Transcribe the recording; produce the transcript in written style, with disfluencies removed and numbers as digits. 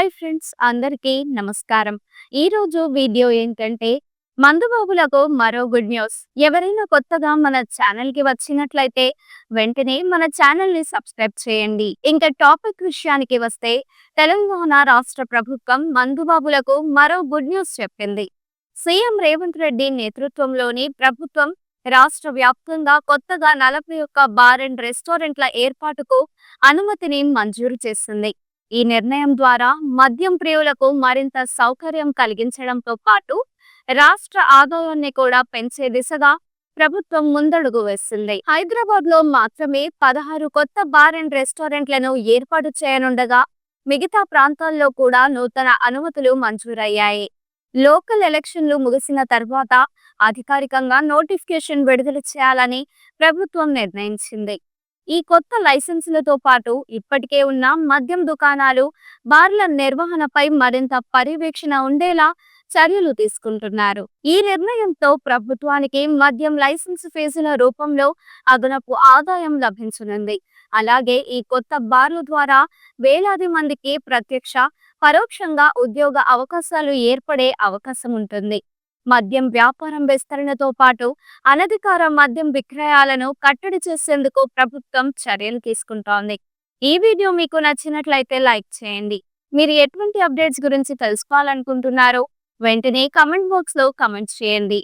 Hi friends, అందరికీ నమస్కారం. ఈరోజు వీడియో ఏంటంటే మందుబాబులకు మరో గుడ్ న్యూస్. ఎవరైనా కొత్తగా మన ఛానల్‌కి వచ్చినట్లయితే వెంటనే మన ఛానల్‌ని సబ్స్క్రైబ్ చేయండి. ఇంకా టాపిక్ విషయానికి వస్తే తెలంగాణ రాష్ట్ర ప్రభుత్వం మందుబాబులకు మరో గుడ్ న్యూస్ చెప్పింది. సీఎం రేవంత్ రెడ్డి నేతృత్వంలోని ప్రభుత్వం రాష్ట్ర వ్యాప్తంగా కొత్తగా 41 బార్ అండ్ రెస్టారెంట్ల ఏర్పాటుకు అనుమతిని మంజూరు చేసింది. ఈ నిర్ణయం ద్వారా మద్యం ప్రియులకు మరింత సౌకర్యం కలిగించడంతో పాటు రాష్ట్ర ఆదాయాన్ని కూడా పెంచే దిశగా ప్రభుత్వం ముందడుగు వేసింది. హైదరాబాద్ లో మాత్రమే 16 కొత్త బార్ అండ్ రెస్టారెంట్లను ఏర్పాటు చేయనుండగా మిగతా ప్రాంతాల్లో కూడా నూతన అనుమతులు మంజూరయ్యాయి. లోకల్ ఎలక్షన్లు ముగిసిన తర్వాత అధికారికంగా నోటిఫికేషన్ విడుదల చేయాలని ప్రభుత్వం నిర్ణయించింది. ఈ కొత్త లైసెన్సులతో పాటు ఇప్పటికే ఉన్న మద్యం దుకాణాలు, బార్ల నిర్వహణపై మరింత పర్యవేక్షణ ఉండేలా చర్యలు తీసుకుంటున్నారు. ఈ నిర్ణయంతో ప్రభుత్వానికి మద్యం లైసెన్స్ ఫీజుల రూపంలో అదనపు ఆదాయం లభించనుంది. అలాగే ఈ కొత్త బార్ల ద్వారా వేలాది మందికి ప్రత్యక్ష, పరోక్షంగా ఉద్యోగ అవకాశాలు ఏర్పడే అవకాశం ఉంటుంది. మద్యం వ్యాపారం విస్తరణతో పాటు అనధికార మద్యం విక్రయాలను కట్టడి చేసేందుకు ప్రభుత్వం చర్యలు తీసుకుంటోంది. ఈ వీడియో మీకు నచ్చినట్లయితే లైక్ చేయండి. మీరు ఎటువంటి అప్డేట్స్ గురించి తెలుసుకోవాలనుకుంటున్నారో వెంటనే కామెంట్ బాక్స్ లో కామెంట్ చేయండి.